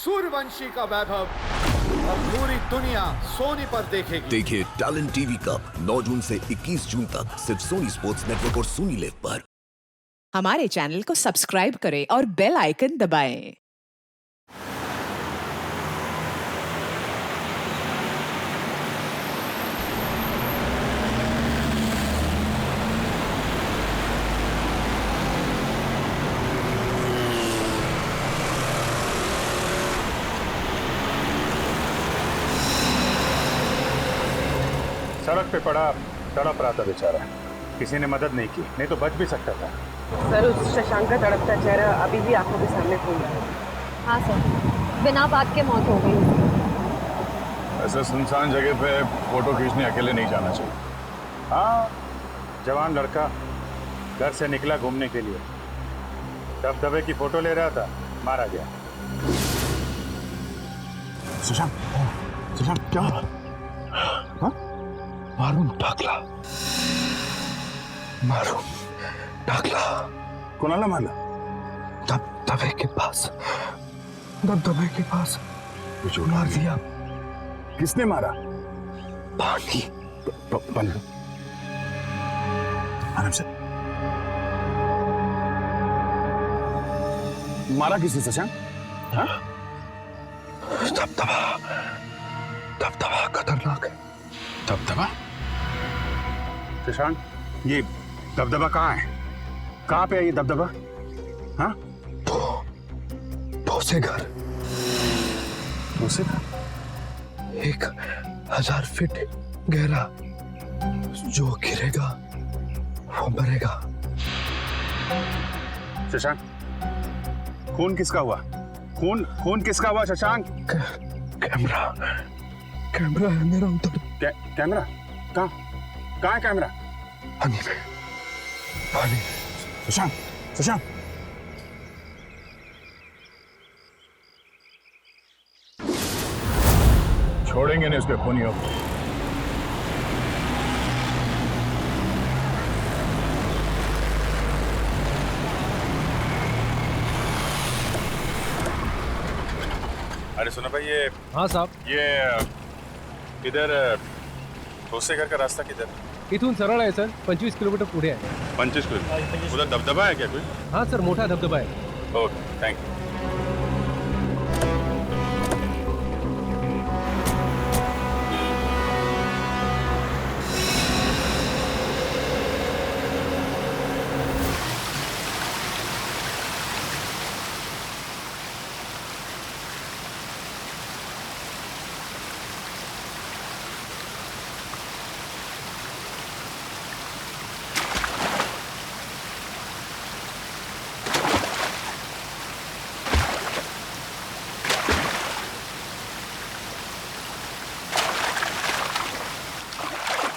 सूर्यवंशी का वैभव अब पूरी दुनिया सोनी पर देखेगी। देखिए टैलेंट टीवी कप 9 जून से 21 जून तक सिर्फ सोनी स्पोर्ट्स नेटवर्क और सोनी लिव पर। हमारे चैनल को सब्सक्राइब करें और बेल आइकन दबाएं। सड़क पे पड़ा तड़प रहा था बेचारा, किसी ने मदद नहीं की, नहीं तो बच भी सकता था। सर, उस शशांक का तड़पता चेहरा अभी भी आंखों के सामने घूम रहा है। हाँ सर, बिना बात के मौत हो गई उसकी। ऐसे सुनसान जगह पे फोटो खींचने अकेले नहीं जाना चाहिए। हाँ, जवान लड़का घर से निकला घूमने के लिए, दबदबे की फोटो ले रहा था, मारा गया। शशांक, शशांक क्या? हाँ? मारून टाकला, मारून टाकला। कोणाला मारला? दबदबे के पास, दबदबे के पास मार दिया। किसने मारा? पानी, पानी। आराम से। मारा किसने शशांक? हाँ? दबदबा, दबदबा खतरनाक है। दबदबा? शशांक, ये दबदबा कहाँ है? कहाँ पे है ये दबदबा? हाँ? भोसे घर। भोसे घर? 1000 फीट गहरा, जो गिरेगा वो मरेगा। शशांक, खून किसका हुआ? खून किसका हुआ शशांक? कैमरा, कैमरा है मेरा उधर। कैमरा? कहाँ है कैमरा? पानी में, पानी। शशांक, शशांक। छोड़ेंगे नहीं उसके खूनियों को। अरे सुनो भाई, ये हाँ साहब, ये इधर भोसे घर का रास्ता किधर? इथून सरळ आहे सर, 25 किलोमीटर पुढे आहे। 25 किलोमीटर। उधर दबदबा है क्या कोई? हाँ सर, मोठा धबधबा आहे। Okay, thank you.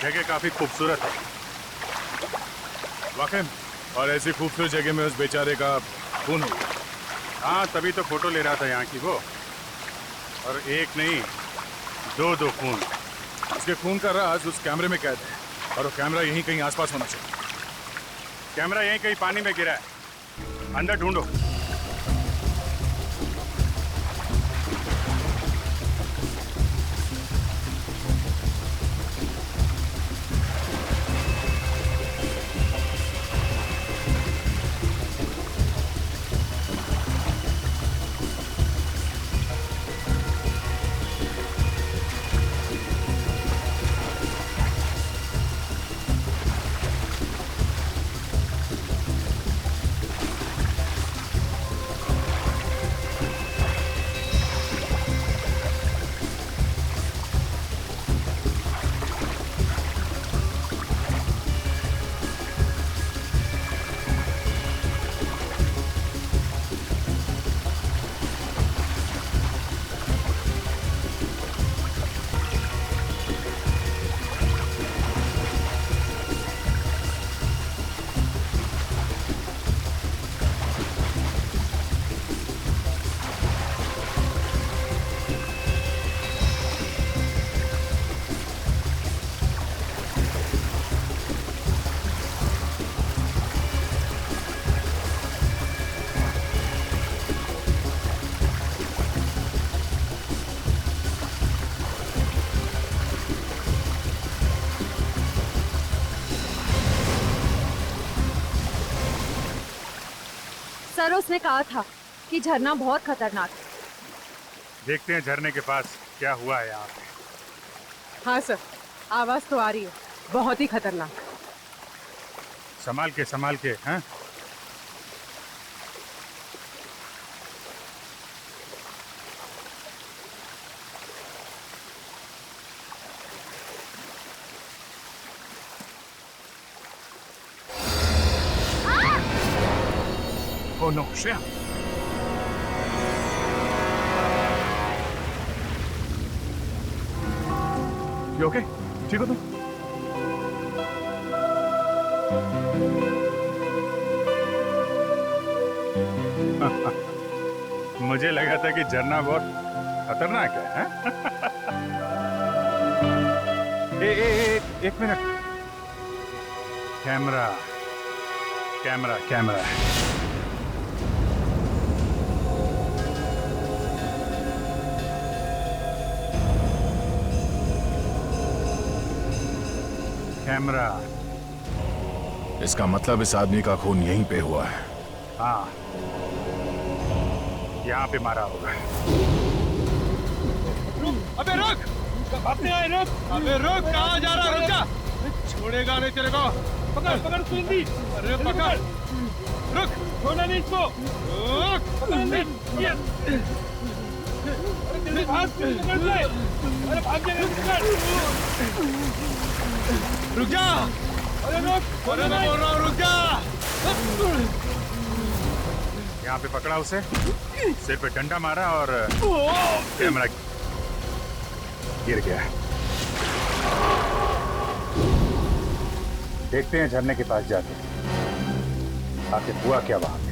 जगह काफी खूबसूरत है वाकई, और ऐसी खूबसूरत जगह में उस बेचारे का खून हो गया। हाँ, तभी तो फोटो ले रहा था यहाँ की वो, और एक नहीं दो खून। उसके खून का राज उस कैमरे में कैद है, और वो कैमरा यहीं कहीं आसपास होना चाहिए। कैमरा यहीं कहीं पानी में गिरा है, अंदर ढूंढो। सर उसने कहा था कि झरना बहुत खतरनाक है। देखते हैं झरने के पास क्या हुआ है यहाँ पे। हाँ सर, आवाज तो आ रही है, बहुत ही खतरनाक। संभाल के हैं। Oh no, Shreya. You okay? ठीक हो तुम? मुझे लगा था कि झरना बहुत खतरनाक है। एक मिनट। कैमरा। इसका मतलब इस आदमी का खून यहीं पे हुआ है। हाँ, यहाँ पे मारा होगा। अबे रुक! अपने आए रुक! अबे रुक! कहाँ जा रहा? रुक जा! छोड़ेगा नहीं तेरे को। पकड़ सुंदी! अरे पकड़! रुक! छोड़ना नहीं इसको! रुक! पकड़ नहीं! अरे भाग! अरे भाग जा! रुक जा! अरे रुक! अरे मैं बोल रहा हूँ रुक जा! यहाँ पे पकड़ा उसे, सिर पे डंडा मारा और कैमरा गिर गया। देखते हैं झरने के पास जाके आखिर हुआ क्या वहां पे।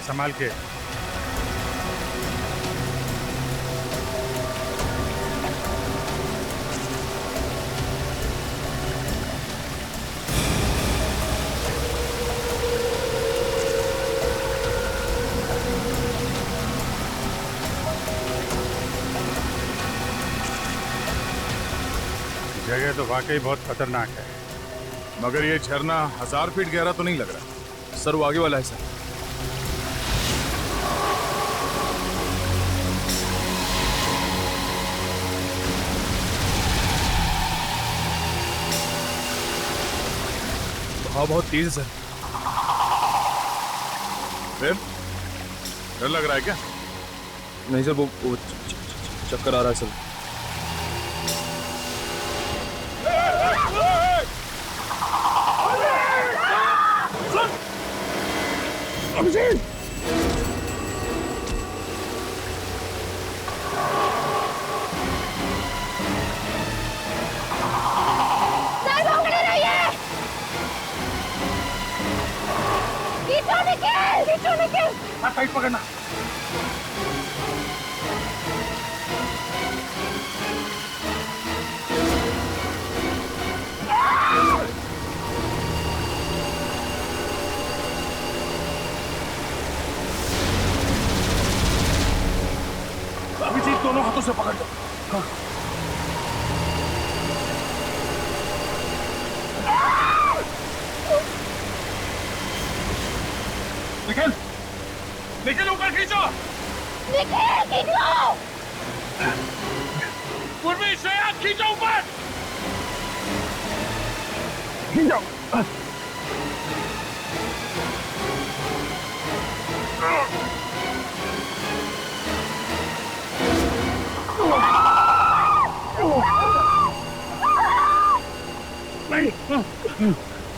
संभाल के जगह तो वाकई बहुत खतरनाक है, मगर ये झरना 1000 फीट गहरा तो नहीं लग रहा। सर वो आगे वाला है सर। बहाव बहुत तेज है सर। फिर डर लग रहा है क्या? नहीं सर, वो चक्कर आ रहा है सर। अभिषेक! टाइट पकड़ना। अभिजीत दोनों हाथों से पकड़ लो। हाँ। निकल ऊपर खींचो। पूर्वी श्रेया खींचो ऊपर। खींचो।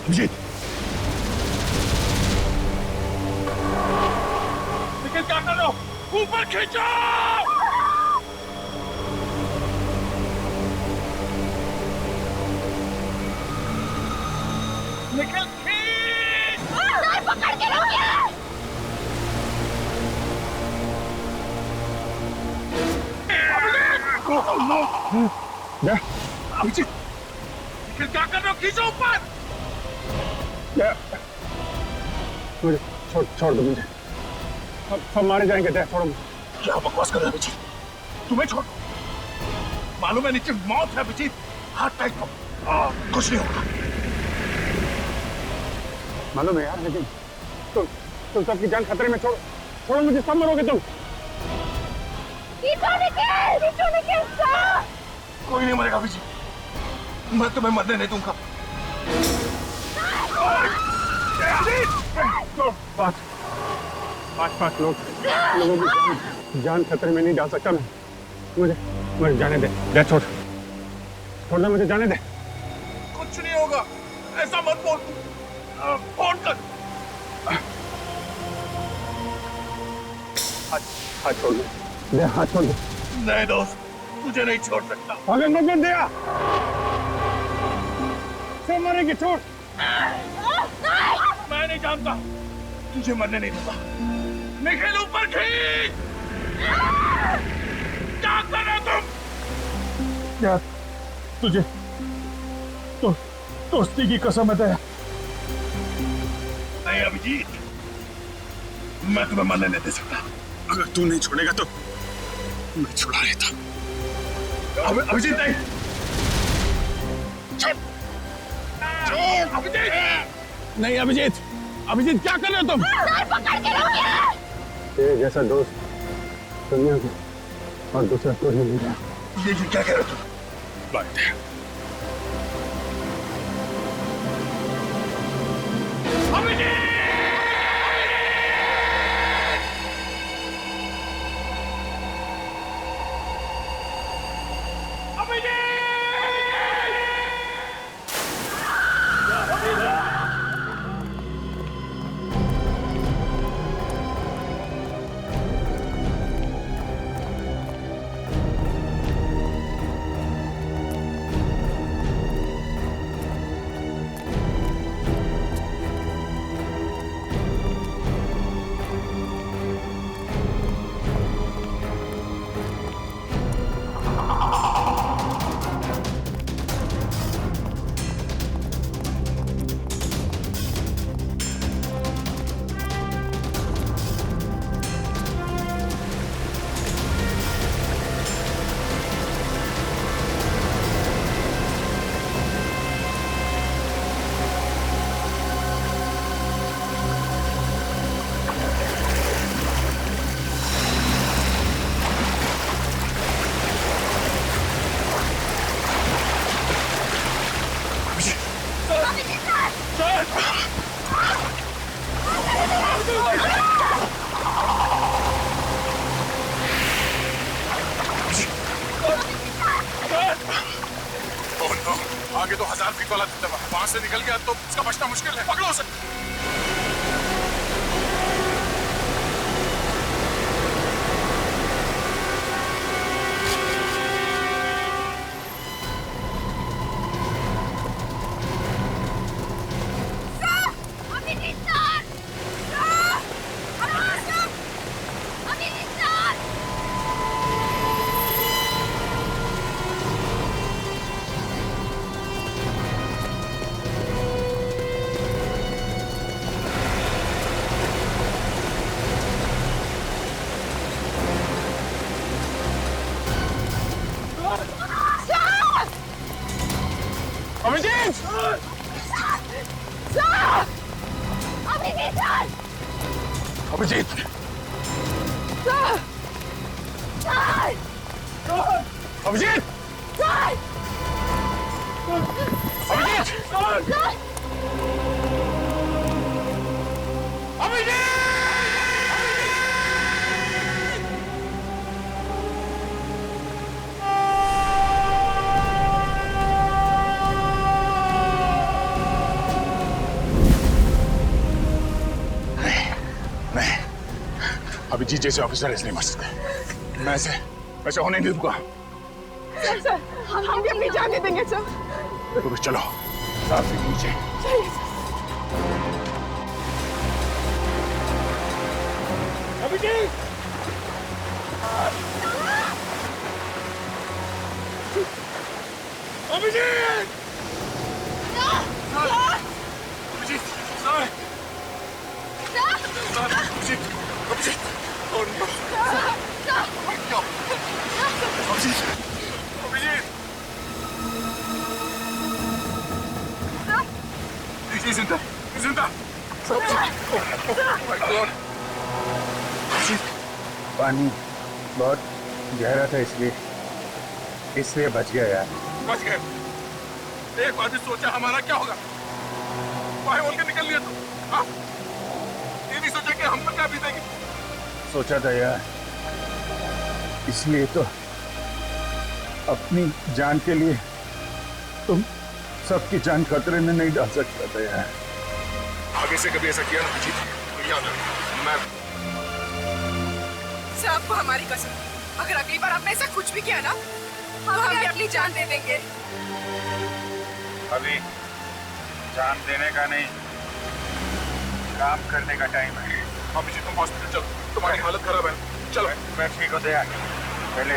अभिजीत! निकल क्या कर रहे हो? ऊपर खींचो। निखिल खींच। पकड़ के रोकिए। अभिजीत, निखिल क्या कर रहे हो? खींचो ऊपर। मुझे छोड़ दो मुझे, सब मारे जाएंगे। छोड़ो। क्या बकवास कर रहे हो अभिजीत? तुम्हें छोड़, मालूम है नीचे मौत है अभिजीत। हाथ टाइट करो, कुछ नहीं होगा। मालूम है यार, लेकिन तुम सबकी जान खतरे में। छोड़ो मुझे, सब मरोगे तुम। कोई नहीं मरेगा अभिजीत, मैं तुम्हें मरने नहीं दूंगा। पांच लोगों की जान खतरे में नहीं डाल सकता मैं। मुझे जाने दे। छोड़ दे, मुझे जाने दे। कुछ नहीं होगा, ऐसा मत बोल। फोन कर। हाथ छोड़ दे, हाथ छोड़ दे। नहीं दोस्त, तुझे नहीं छोड़ सकता। अगर मत दिया सब मरेंगे। छोड़। मैं नहीं जानता, तुझे मरने नहीं दूंगा। निखिल ऊपर खींच। क्या कर रहे हो तुम? यार तुझे तो दोस्ती की कसम है तेरा। नहीं अभिजीत, मैं तुम्हें मरने नहीं दे सकता। अगर तू नहीं छोड़ेगा तो मैं छुड़ा लेता। अभिजीत नहीं। नहीं अभिजीत क्या कर रहे हो तुम? पकड़ के रोकिए। तेरे जैसा दोस्त दुनिया में और दूसरा कोई नहीं मिला। ये क्या कह रहे हो तुम? आगे तो 1000 फीट वाला दबदबा, वहां से निकल गया तो उसका बचना मुश्किल है। पकड़ो उसे। अभिजीत, अभिजीत, अभिजीत जैसे ऑफिसर इसलिए मर सकते। मैं ऐसे होने नहीं दूंगा। सर हम भी अपनी जान दे देंगे सर। तो चलो, साथ नीचे। चलिए सर। जिंदा। पानी बहुत गहरा था इसलिए बच गया यार। बच गए। एक बार भी सोचा हमारा क्या होगा? बाहर बोल के निकल लिया तो हाँ? ये नहीं सोचा कि हम पर क्या बीतेगी? सोचा था यार, इसलिए तो अपनी जान के लिए तुम सबकी जान खतरे में नहीं डाल सकता था यार। आगे से कभी ऐसा किया ना अभिजीत, तो याद रख, मैं सर आपको हमारी कसम, अगर अगली बार आपने ऐसा कुछ भी किया ना तो हम भी अपनी जान दे देंगे। अभी जान देने का नहीं, काम करने का टाइम है। अभिजीत तुम हॉस्पिटल चलो, तुम्हारी हालत खराब है। चलो मैं ठीक हो गया। पहले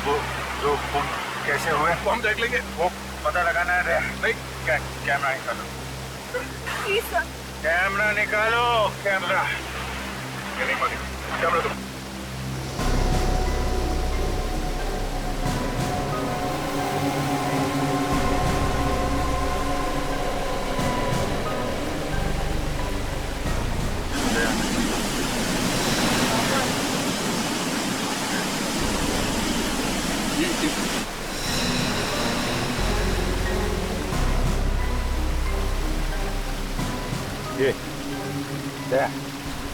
वो जो खून कैसे हुए वो हम देख लेंगे। वो पता लगाना है। नहीं कैमरा निकालो, प्लीज सर। कैमरा निकालो, कैमरा। ये नहीं मानी कैमरा तुम।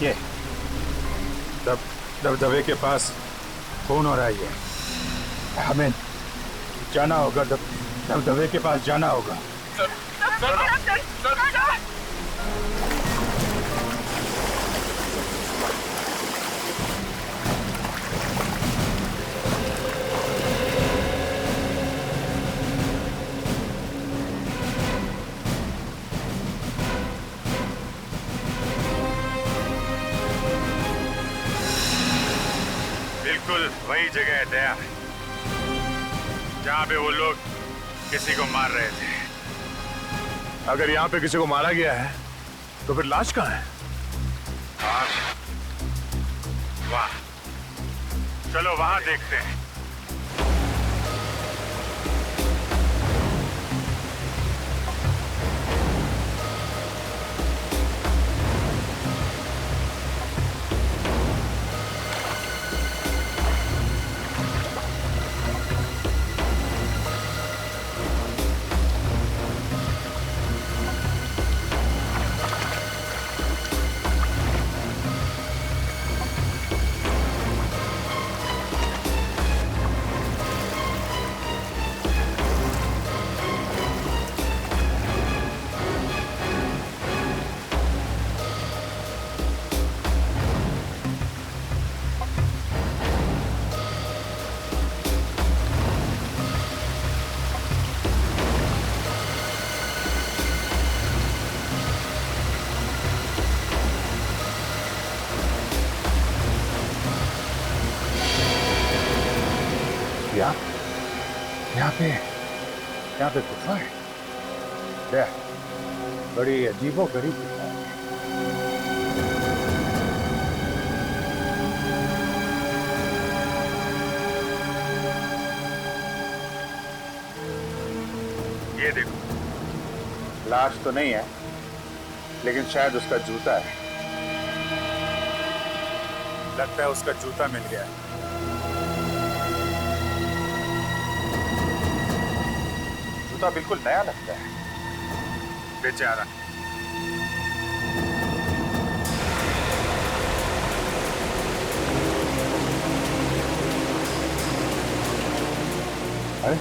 ये दबदबे के पास खून हो रहा है। हमें जाना होगा, दबदबे के पास जाना होगा। बिल्कुल वही जगह है दया, जहाँ पे वो लोग किसी को मार रहे थे। अगर यहाँ पे किसी को मारा गया है तो फिर लाश कहाँ है? वहाँ चलो, वहाँ देखते हैं। यहाँ पे गुफा है। बड़ी अजीबोगरीब गुफा है। ये देखो, लाश तो नहीं है, लेकिन शायद उसका जूता है। लगता है उसका जूता मिल गया है। जूता बिल्कुल नया लगता है। बेचारा। अरे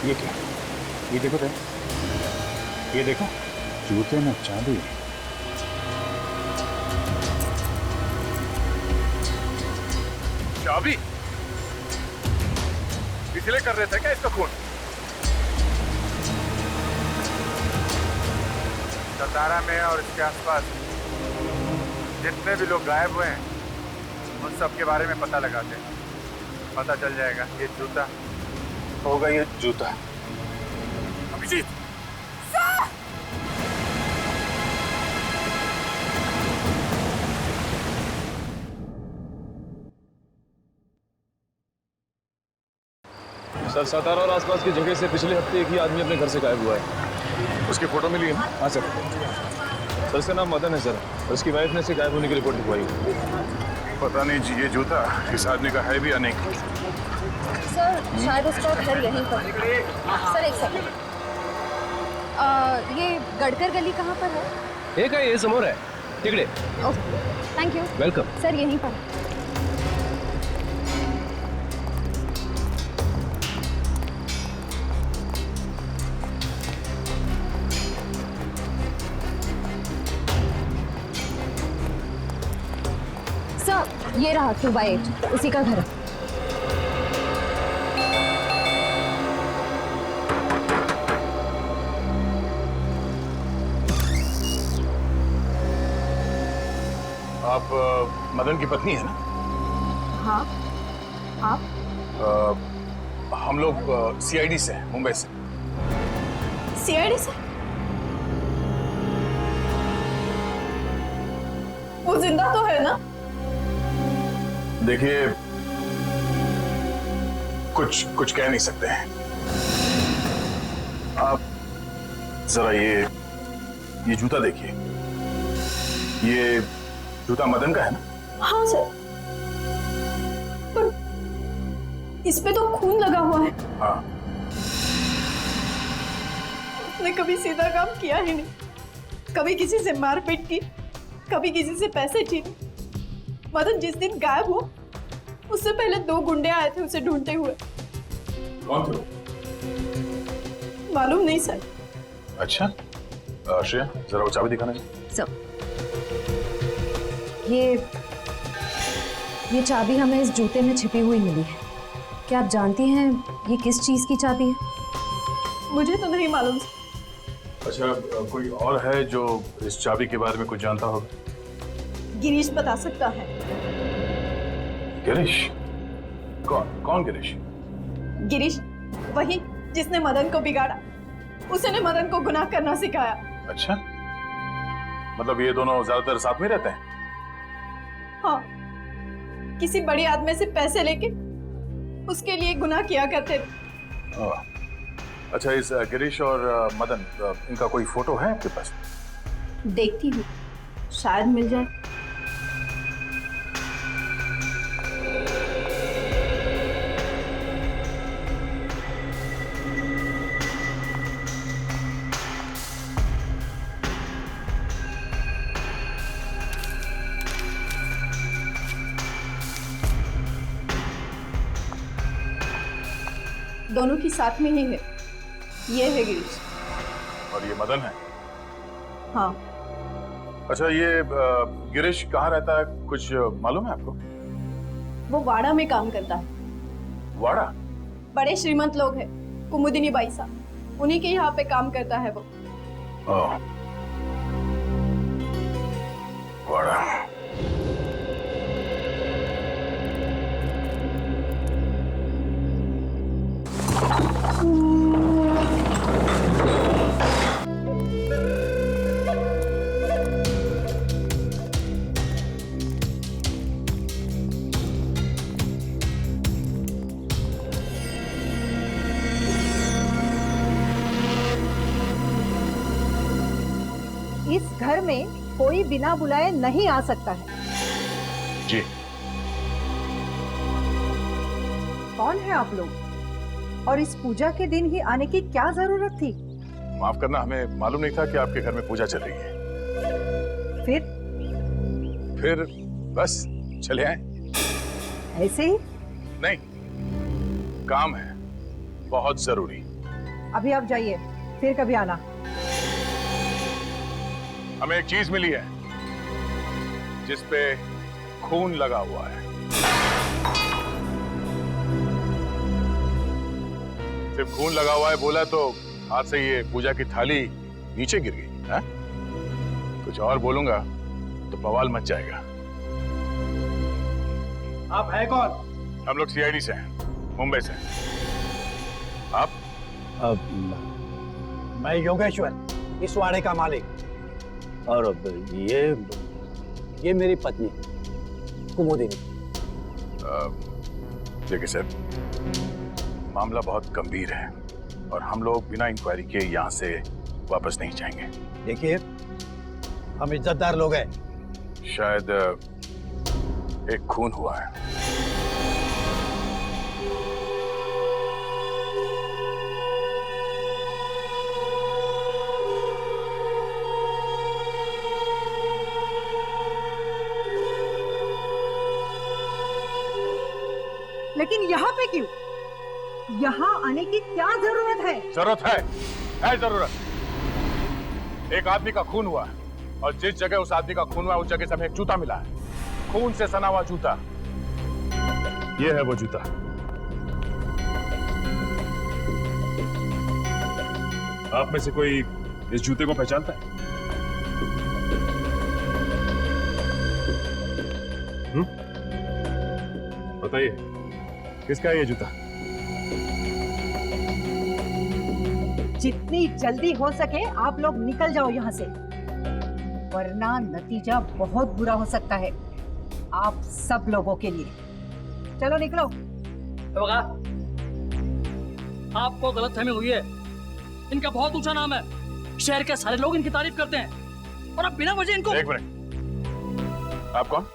ये क्या? ये देखो तो, ये देखो, जूते में चांदी है। चाबी इसलिए कर रहे थे क्या इसका खून? सतारा में और इसके आसपास जितने भी लोग गायब हुए हैं, उन सब के बारे में पता लगाते हैं। पता चल जाएगा ये जूता होगा, ये जूता। अभिजीत, सर, सतारा और आसपास की जगह से पिछले हफ्ते एक ही आदमी अपने घर से गायब हुआ है। उसकी फोटो मिली है ना? हाँ सर। सर इसका नाम मदन है सर, और उसकी वाइफ ने इसे गायब होने की रिपोर्ट लिखवाई। पता नहीं जी, ये जूता इस आदमी का है भी या नहीं। सर शायद उसका घर यहीं पर। सर एक सेकंड, ये गड़कर गली कहाँ पर है? हे काय हे समोर आहे तिकडे। Okay thank you. Welcome. Sir यहीं पर। सर ये रहा 2/8, उसी का घर है। आप मदन की पत्नी है ना? हाँ आप? हम लोग सीआईडी से हैं, मुंबई से। सीआईडी से? वो जिंदा तो है ना? देखिए, कुछ कह नहीं सकते हैं। आप जरा ये जूता देखिए। ये जूता मदन का है ना? हाँ सर, पर इस पे तो खून लगा हुआ है। हाँ। उसने कभी सीधा काम किया ही नहीं, कभी किसी से मारपीट की, कभी किसी से पैसे छीने। मदन जिस दिन गायब हुआ, उससे पहले 2 गुंडे आए थे उसे ढूंढते हुए। कौन थे वो? मालूम नहीं सर। अच्छा, श्रेया जरा वो चाबी दिखाना चाहिए। सर ये चाबी हमें इस जूते में छिपी हुई मिली है। क्या आप जानती हैं ये किस चीज की चाबी है? मुझे तो नहीं मालूम सर। अच्छा, कोई और है जो इस चाबी के बारे में कुछ जानता होगा? गिरीश बता सकता है। गिरीश? कौन गिरीश? गिरीश वही जिसने मदन को बिगाड़ा। उसने मदन को गुनाह करना सिखाया। अच्छा, मतलब ये दोनों ज्यादातर साथ में रहते हैं? हाँ, किसी बड़ी आदमी से पैसे लेके उसके लिए गुनाह किया करते थे। अच्छा, इस गिरीश और मदन, इनका कोई फोटो है आपके पास? देखती हूँ, शायद मिल जाए। दोनों की साथ में ही है। ये है गिरीश और ये मदन है? हाँ। अच्छा, ये गिरीश कहाँ रहता है, कुछ मालूम है आपको? वो वाड़ा में काम करता है। वाड़ा? बड़े श्रीमंत लोग हैं, कुमुदिनी बाई साहब, उन्हीं के यहाँ पे काम करता है वो। वाड़ा। इस घर में कोई बिना बुलाए नहीं आ सकता है। जी। कौन है आप लोग? और इस पूजा के दिन ही आने की क्या जरूरत थी? माफ करना, हमें मालूम नहीं था कि आपके घर में पूजा चल रही है। फिर बस चले आए। ऐसे ही? नहीं, काम है बहुत जरूरी। अभी आप जाइए, फिर कभी आना। हमें एक चीज मिली है जिस पे खून लगा हुआ है। सिर्फ खून लगा हुआ है बोला तो हाथ से ये पूजा की थाली नीचे गिर गई है? कुछ और बोलूंगा तो बवाल मच जाएगा। आप है कौन? हम लोग सीआईडी से हैं, मुंबई से। आप? मैं योगेश्वर, इस वाड़े का मालिक। और ये मेरी पत्नी कुमुदिनी। देखिए सर, मामला बहुत गंभीर है और हम लोग बिना इंक्वायरी के यहाँ से वापस नहीं जाएंगे। देखिए, हम इज्जतदार लोग हैं। शायद एक खून हुआ है। लेकिन यहाँ पे क्यों? यहाँ आने की क्या जरूरत है? जरूरत है जरूरत। एक आदमी का खून हुआ है और जिस जगह उस आदमी का खून हुआ उस जगह से हमें एक जूता मिला है, खून से सना हुआ जूता। ये है वो जूता। आप में से कोई इस जूते को पहचानता है? बताइए, किसका है ये जूता? जितनी जल्दी हो सके आप लोग निकल जाओ यहाँ से, वरना नतीजा बहुत बुरा हो सकता है आप सब लोगों के लिए। चलो निकलो। आपको गलतफहमी हुई है। इनका बहुत ऊंचा नाम है, शहर के सारे लोग इनकी तारीफ करते हैं और अब बिना वजह इनको। एक मिनट, आप कौन?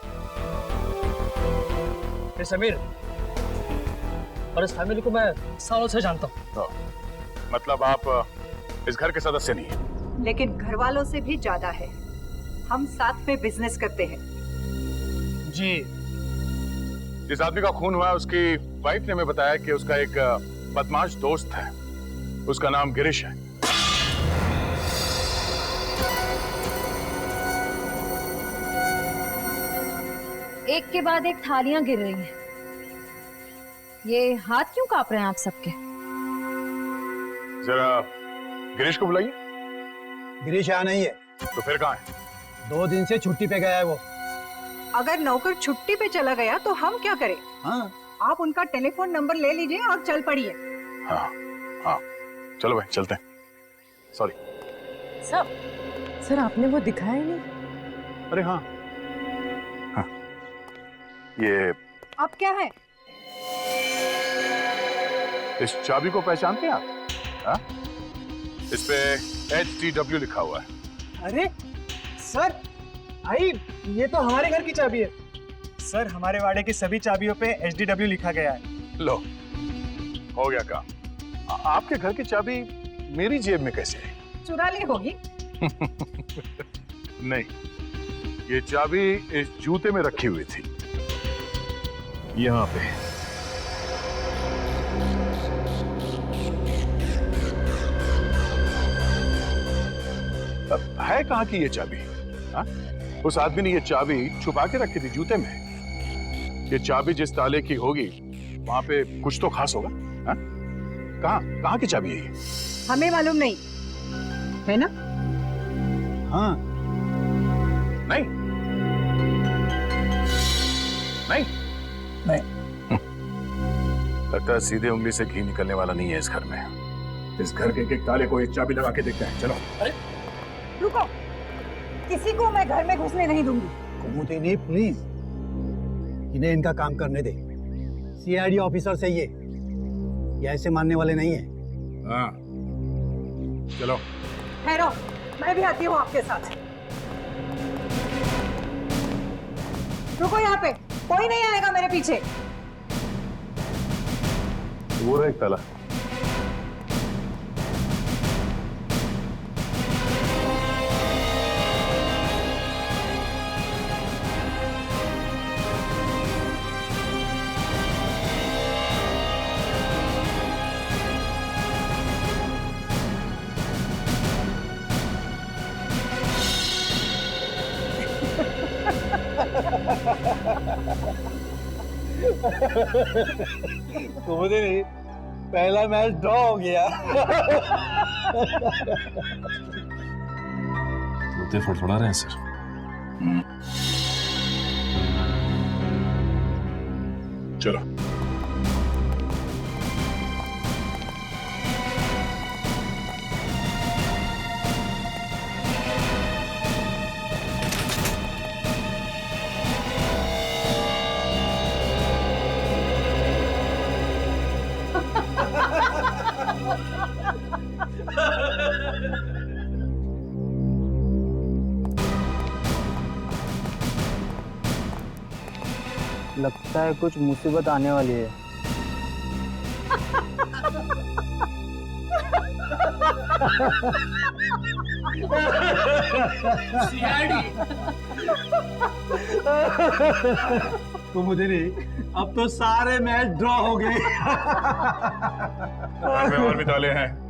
समीर, और इस फैमिली को मैं सालों से जानता हूँ। मतलब आप इस घर के सदस्य नहीं हैं? लेकिन घर वालों से भी ज्यादा है, हम साथ में बिजनेस करते हैं। जी। जिस आदमी का खून हुआ उसकी वाइफ ने हमें बताया कि उसका एक बदमाश दोस्त है, उसका नाम गिरीश है। एक के बाद एक थालियां गिर रही हैं। ये हाथ क्यों कांप रहे हैं आप सबके? जरा गिरीश को बुलाइए। गिरीश यहाँ नहीं है। तो फिर कहाँ है? 2 दिन से छुट्टी पे गया है वो। अगर नौकर छुट्टी पे चला गया तो हम क्या करें? हाँ, आप उनका टेलीफोन नंबर ले लीजिए और चल पड़िए। हाँ हाँ, चलो भाई चलते हैं। सॉरी सर, आपने वो दिखाया ही नहीं। अरे हाँ, ये अब क्या है? इस चाबी को पहचानते हैं आप? हाँ? इस पे HTW लिखा हुआ है। अरे सर, भाई ये तो हमारे घर की चाबी है। सर, हमारे वाड़े की सभी चाबियों पे HDW लिखा गया है। लो, हो गया काम। आपके घर की चाबी मेरी जेब में कैसे है? चुरा ली होगी। नहीं, ये चाबी इस जूते में रखी हुई थी, यहाँ पे। अब है कहाँ की ये चाबी? हा? उस आदमी ने ये चाबी छुपा के रखी थी जूते में। ये चाबी जिस ताले की होगी वहां पे कुछ तो खास होगा। हा? कहाँ की चाबी है ये? हमें मालूम नहीं है ना? हाँ। नहीं नहीं नहीं। लगता है सीधे उंगली से घी निकलने वाला नहीं है इस घर में। इस घर के एक ताले को एक चाबी लगा के देखते हैं। चलो। अरे रुको, किसी को मैं घर में घुसने नहीं दूंगी। कुमुदी नहीं, प्लीज इन्हें इनका काम करने दे। CID ऑफिसर से ये ऐसे मानने वाले नहीं है। हाँ, चलो। ठहरो, मैं भी आती हूँ आपके साथ। रुको यहाँ पे, कोई नहीं आएगा मेरे पीछे। वो रहा एक ताला। कुमुदी नहीं, पहला मैच ड्रॉ हो गया। जूते फड़फड़ा रहे हैं सर। चलो। लगता है कुछ मुसीबत आने वाली है। तो मुझे नहीं, अब तो सारे मैच ड्रॉ हो गए। और भी ताले हैं।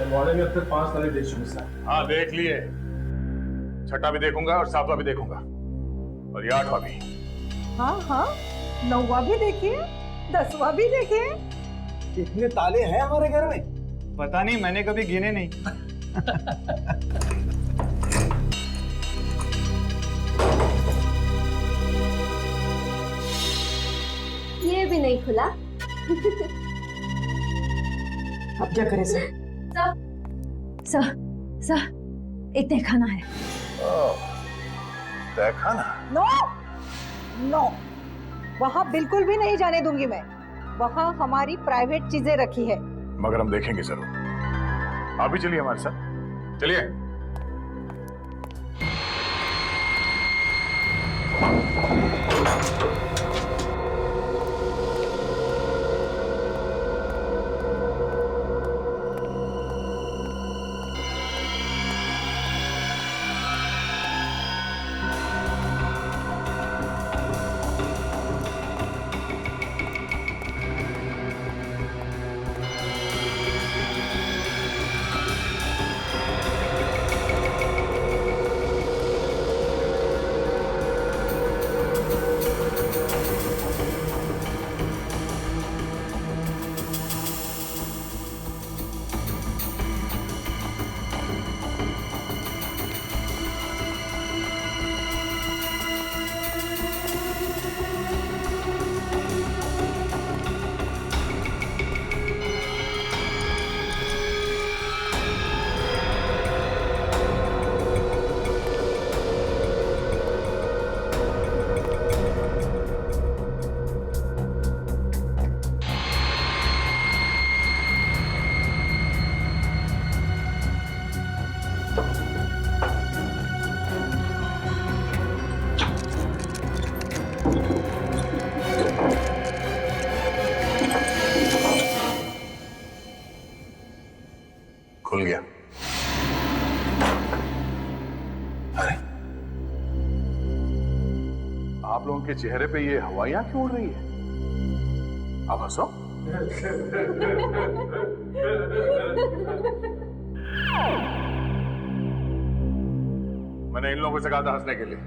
वाले में अब तक 5 ताले देख चुके सर। हाँ देख लिए, छठा भी देखूंगा और 7वां भी देखूंगा और ये 8वां भी। हाँ हाँ, 9वां भी देखिए, 10वां भी देखिए। इतने ताले हैं हमारे घर में? पता नहीं, मैंने कभी गिने नहीं। ये भी नहीं खुला। अब क्या करें सर? सर एक तहखाना है। तहखाना? नो नो, वहाँ बिल्कुल भी नहीं जाने दूंगी मैं। वहाँ हमारी प्राइवेट चीजें रखी है। मगर हम देखेंगे जरूर। आप भी चलिए हमारे साथ, चलिए। खुल गया। अरे आप लोगों के चेहरे पे ये हवाइयां क्यों उड़ रही है? आप हंसो। मैंने इन लोगों से कहा था हंसने के लिए।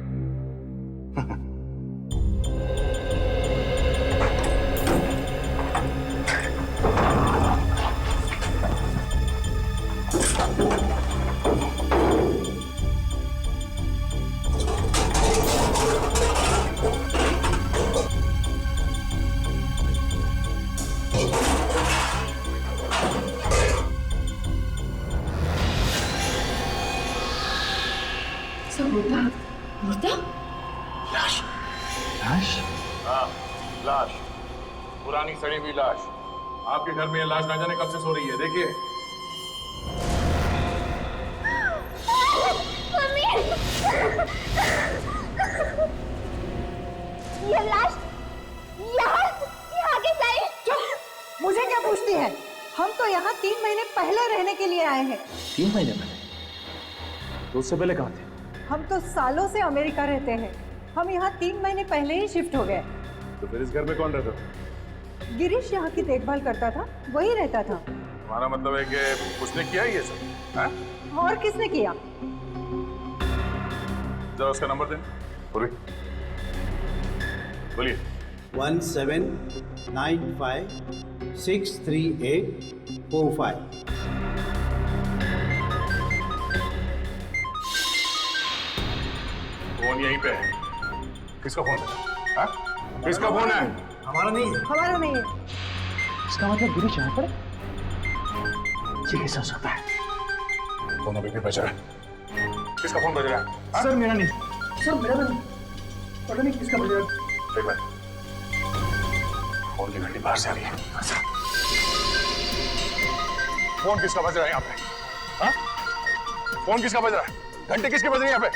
लाश? लाश? हाँ, लाश। पुरानी सड़ी हुई लाश। आपके घर में ये लाश ना जाने कब से सो रही है, देखिए। ये लाश यहाँ कैसे आई? चुप! मुझे क्या पूछती है? हम तो यहाँ 3 महीने पहले रहने के लिए आए हैं। 3 महीने पहले? तो उससे पहले कहाँ थे? हम तो सालों से अमेरिका रहते हैं। हम यहाँ 3 महीने पहले ही शिफ्ट हो गए। तो फिर इस घर में कौन रहता था? गिरीश यहाँ की देखभाल करता था, वही रहता था। हमारा मतलब है कि उसने किया ये सब? हाँ? और किसने किया? जरा उसका नंबर दें। बोलिए। 1795-63845। फोन यहीं पे है। किसका फोन है? हाँ? किसका फोन है? हमारा नहीं है। हमारा नहीं है। इसका मतलब गिरीश यहाँ पर? ये कैसे हो सकता है? फोन अभी भी बज रहा है। किसका फोन बज रहा है? सर मेरा नहीं। सर मेरा नहीं। पता नहीं किसका बज रहा है। एक मिनट, फोन की घंटी बाहर से आ रही है। फोन किसका बज रहा है यहाँ पे? हाँ? फोन किसका बज रहा है? घंटे किसकी बज रही है यहाँ पे?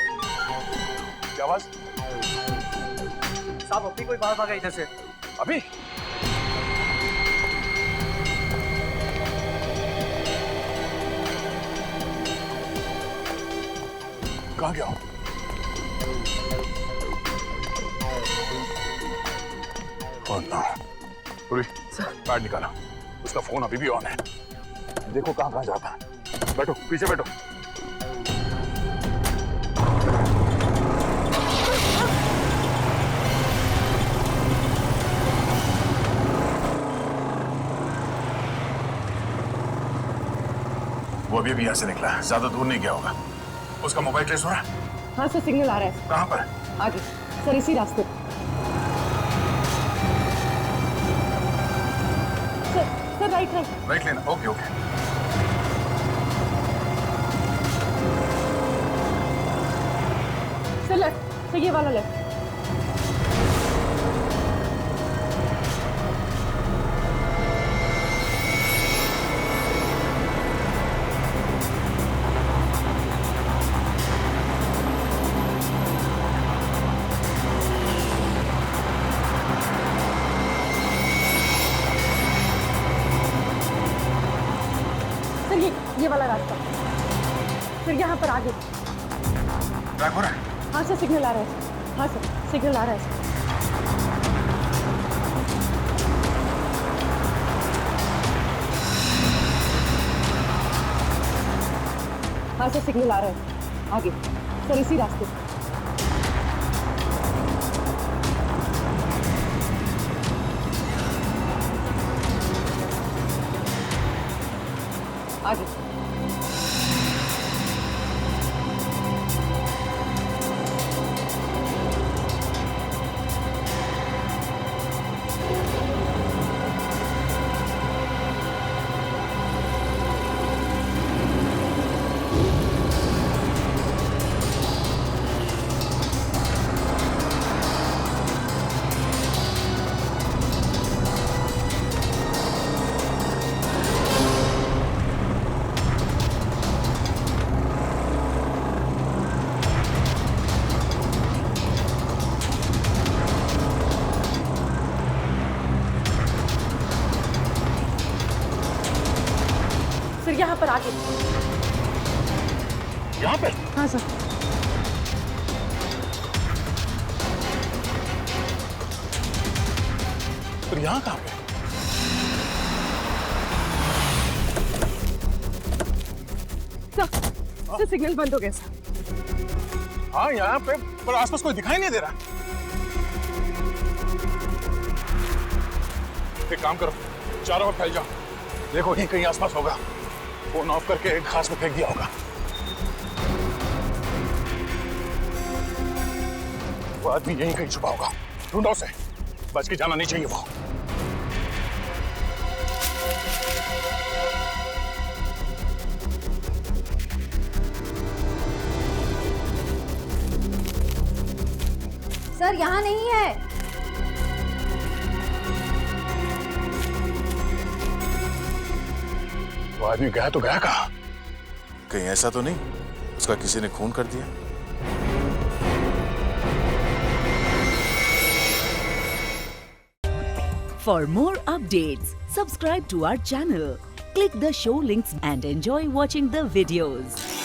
क्या आवाज? साहब अभी कोई बाहर भागा इधर से। अभी? कहाँ गया हूँ? Oh no. पूरी पैड निकाला, उसका फोन अभी भी ऑन है। देखो कहाँ कहाँ जाता है। बैठो, पीछे बैठो। वो अभी यहाँ से निकला है, ज्यादा दूर नहीं गया होगा। उसका मोबाइल ट्रेस हो रहा है? हाँ सर, सिग्नल आ रहा है। कहाँ पर? आगे सर, इसी रास्ते पर। Sir right right. राइट लेना, okay okay. Sir left, sir ये वाला लेफ्ट। ये वाला रास्ता फिर यहाँ पर आगे। ट्रैक हो रहा है? हाँ सर, सिग्नल आ रहा है। हाँ सर, सिग्नल आ रहा है सर। हाँ सर, सिग्नल आ रहा है आगे सर, इसी रास्ते पर। आगे यहाँ पर आगे। यहाँ पे? हाँ सर। पर यहाँ कहाँ पे? सर सिग्नल बंद हो गया सर। हाँ यहाँ पे, पर आसपास कोई दिखाई नहीं दे रहा। एक काम करो, चारों ओर फैल जाओ, देखो यहीं कहीं आसपास होगा। फोन ऑफ करके एक घास में फेंक दिया होगा। वो आदमी यहीं कहीं छुपा होगा, ढूंढो उसे, बच के जाना नहीं चाहिए वो। सर यहाँ नहीं है। वो आदमी गया तो गया कहाँ? कहीं ऐसा तो नहीं उसका किसी ने खून कर दिया? For more updates, subscribe to our channel, click the show links and enjoy watching the videos.